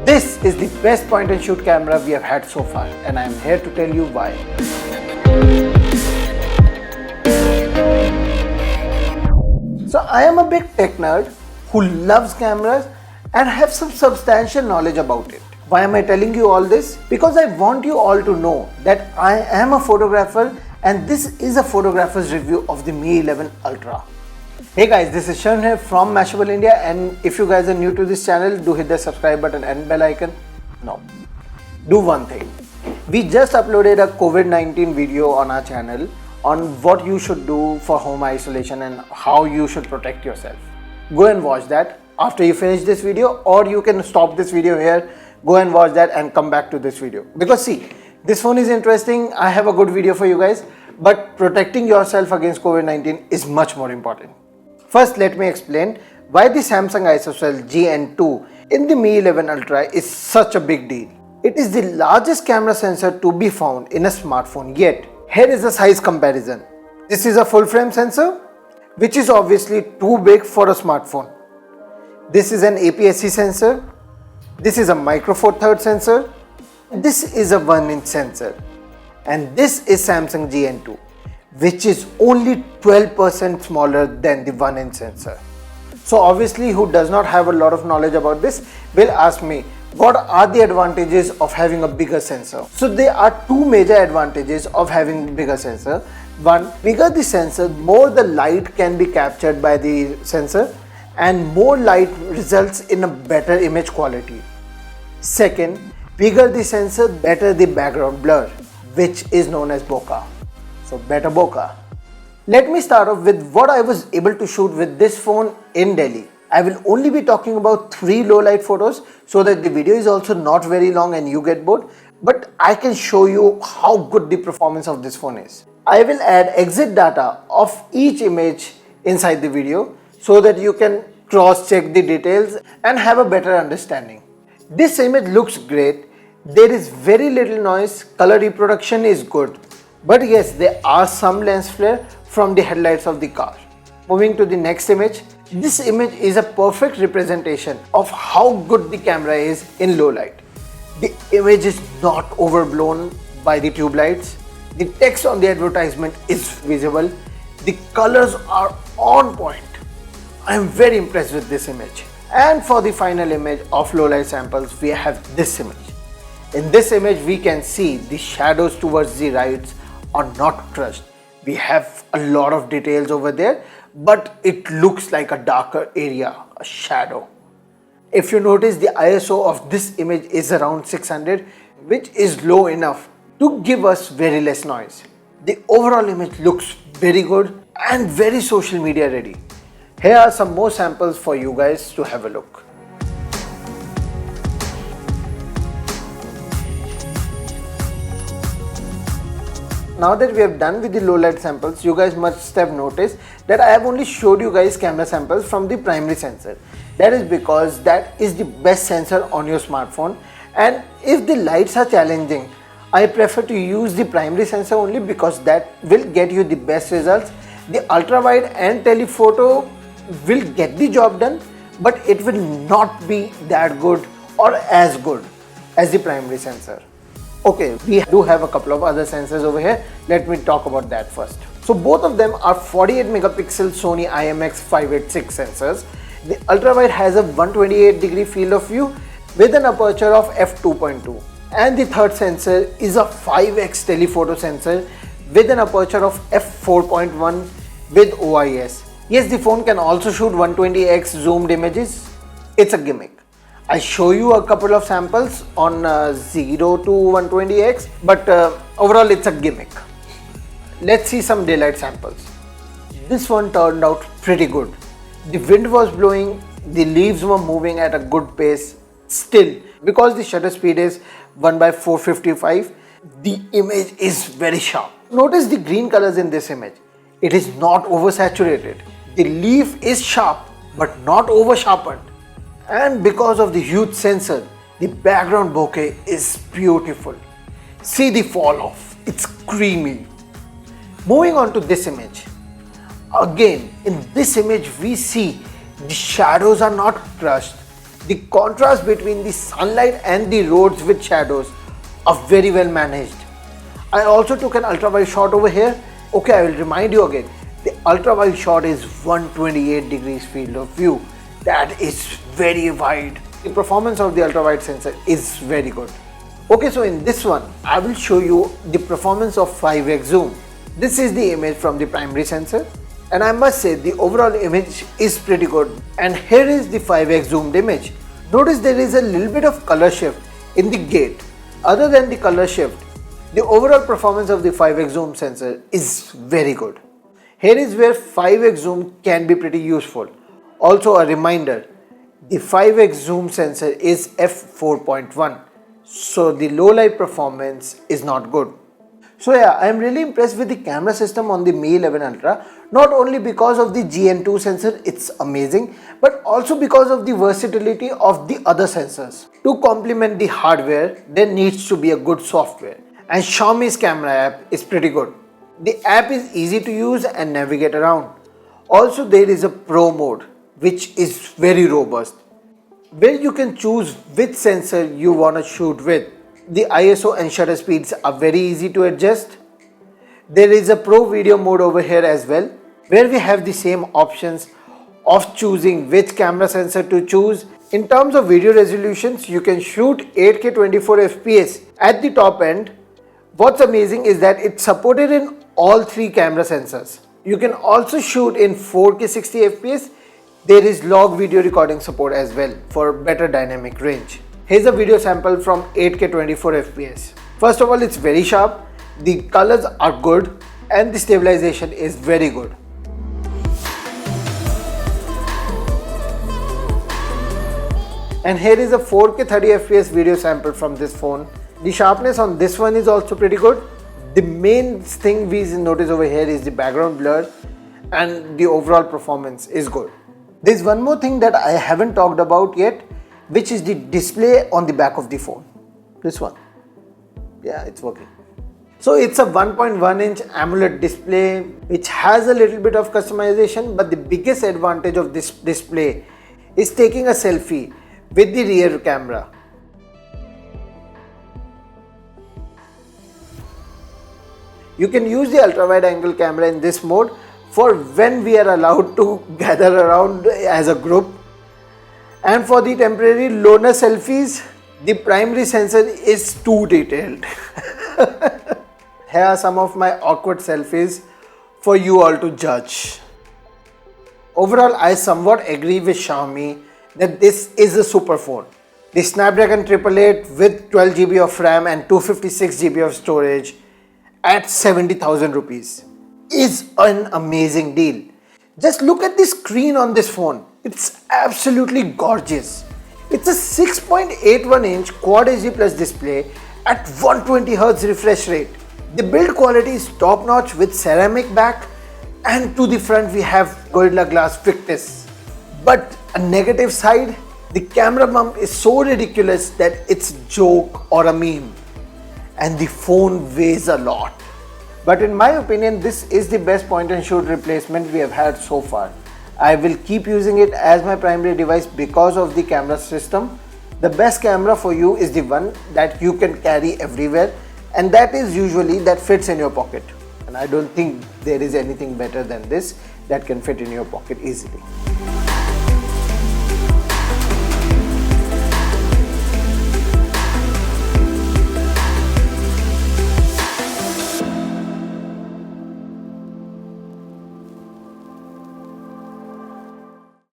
This is the best point and shoot camera we have had so far, and I am here to tell you why. So I am a big tech nerd who loves cameras and have some substantial knowledge about it. Why am I telling you all this? Because I want you all to know that I am a photographer and this is a photographer's review of the Mi 11 Ultra. Hey guys, this is Sharan here from Mashable India, and if you guys are new to this channel, do hit the subscribe button and bell icon. No. Do one thing. We just uploaded a COVID-19 video on our channel on what you should do for home isolation and how you should protect yourself. Go and watch that after you finish this video, or you can stop this video here, go and watch that and come back to this video. Because see, this phone is interesting, I have a good video for you guys, but protecting yourself against COVID-19 is much more important. First, let me explain why the Samsung ISOCELL GN2 in the Mi 11 Ultra is such a big deal. It is the largest camera sensor to be found in a smartphone yet. Here is a size comparison. This is a full frame sensor, which is obviously too big for a smartphone. This is an APS-C sensor. This is a Micro Four Thirds sensor. This is a 1-inch sensor. And this is Samsung GN2, which is only 12% smaller than the 1-inch sensor. So obviously, who does not have a lot of knowledge about this will ask me, what are the advantages of having a bigger sensor? So there are two major advantages of having bigger sensor. One, bigger the sensor, more the light can be captured by the sensor and more light results in a better image quality. Second, bigger the sensor, better the background blur, which is known as bokeh. So better bokeh. Let me start off with what I was able to shoot with this phone in Delhi. I will only be talking about 3 low light photos so that the video is also not very long and you get bored, but I can show you how good the performance of this phone is. I will add exit data of each image inside the video so that you can cross check the details and have a better understanding. This image looks great. There is very little noise, color reproduction is good. But yes, there are some lens flare from the headlights of the car. Moving to the next image. This image is a perfect representation of how good the camera is in low light. The image is not overblown by the tube lights. The text on the advertisement is visible. The colors are on point. I am very impressed with this image. And for the final image of low light samples, we have this image. In this image, we can see the shadows towards the right are not crushed. We have a lot of details over there, but it looks like a darker area, a shadow. If you notice, the ISO of this image is around 600, which is low enough to give us very less noise. The overall image looks very good and very social media ready. Here are some more samples for you guys to have a look. Now that we have done with the low light samples, you guys must have noticed that I have only showed you guys camera samples from the primary sensor. That is because that is the best sensor on your smartphone, and if the lights are challenging, I prefer to use the primary sensor only because that will get you the best results. The ultra wide and telephoto will get the job done, but it will not be that good or as good as the primary sensor. Okay, we do have a couple of other sensors over here. Let me talk about that first. So both of them are 48 megapixel Sony IMX586 sensors. The ultrawide has a 128-degree field of view with an aperture of f2.2, and the third sensor is a 5x telephoto sensor with an aperture of f4.1 with OIS. Yes, the phone can also shoot 120x zoomed images. It's a gimmick. I show you a couple of samples on 0 to 120x, but overall it's a gimmick. Let's see some daylight samples. This one turned out pretty good. The wind was blowing, the leaves were moving at a good pace. Still, because the shutter speed is 1/455, the image is very sharp. Notice the green colors in this image. It is not oversaturated. The leaf is sharp but not over sharpened. And because of the huge sensor, the background bokeh is beautiful. See the fall off, it's creamy. Moving on to this image. Again, in this image we see the shadows are not crushed. The contrast between the sunlight and the roads with shadows are very well managed. I also took an ultra wide shot over here. Okay, I will remind you again. The ultra wide shot is 128 degrees field of view. That is very wide. The performance of the ultra wide sensor is very good. Okay, so in this one, I will show you the performance of 5x zoom. This is the image from the primary sensor, and I must say the overall image is pretty good. And here is the 5x zoomed image. Notice there is a little bit of color shift in the gate. Other than the color shift, the overall performance of the 5x zoom sensor is very good. Here is where 5x zoom can be pretty useful. Also a reminder, the 5x zoom sensor is f4.1. So the low light performance is not good. So yeah, I am really impressed with the camera system on the Mi 11 Ultra, not only because of the GN2 sensor, it's amazing, but also because of the versatility of the other sensors. To complement the hardware, there needs to be a good software, and Xiaomi's camera app is pretty good. The app is easy to use and navigate around. Also there is a Pro mode, which is very robust, where you can choose which sensor you want to shoot with. The ISO and shutter speeds are very easy to adjust. There is a Pro video mode over here as well, where we have the same options of choosing which camera sensor to choose. In terms of video resolutions, you can shoot 8K 24 FPS at the top end. What's amazing is that it's supported in all three camera sensors. You can also shoot in 4K 60 FPS. There is log video recording support as well for better dynamic range. Here's a video sample from 8K 24 FPS. First of all, it's very sharp, the colors are good, and the stabilization is very good. And here is a 4K 30 FPS video sample from this phone. The sharpness on this one is also pretty good. The main thing we notice over here is the background blur, and the overall performance is good. There's one more thing that I haven't talked about yet, which is the display on the back of the phone. This one. Yeah, it's working. So it's a 1.1 inch AMOLED display which has a little bit of customization, but the biggest advantage of this display is taking a selfie with the rear camera. You can use the ultra wide angle camera in this mode for when we are allowed to gather around as a group. And for the temporary loner selfies, the primary sensor is too detailed. Here are some of my awkward selfies for you all to judge. Overall, I somewhat agree with Xiaomi that this is a super phone. The Snapdragon 888 with 12 GB of RAM and 256 GB of storage at 70,000 rupees is an amazing deal. Just look at the screen on this phone. It's absolutely gorgeous. It's a 6.81 inch Quad HD Plus display at 120Hz refresh rate. The build quality is top notch with ceramic back, and to the front we have Gorilla Glass Victus. But a negative side, the camera bump is so ridiculous that it's a joke or a meme, and the phone weighs a lot. But in my opinion, this is the best point and shoot replacement we have had so far. I will keep using it as my primary device because of the camera system. The best camera for you is the one that you can carry everywhere, and that is usually that fits in your pocket. And I don't think there is anything better than this that can fit in your pocket easily.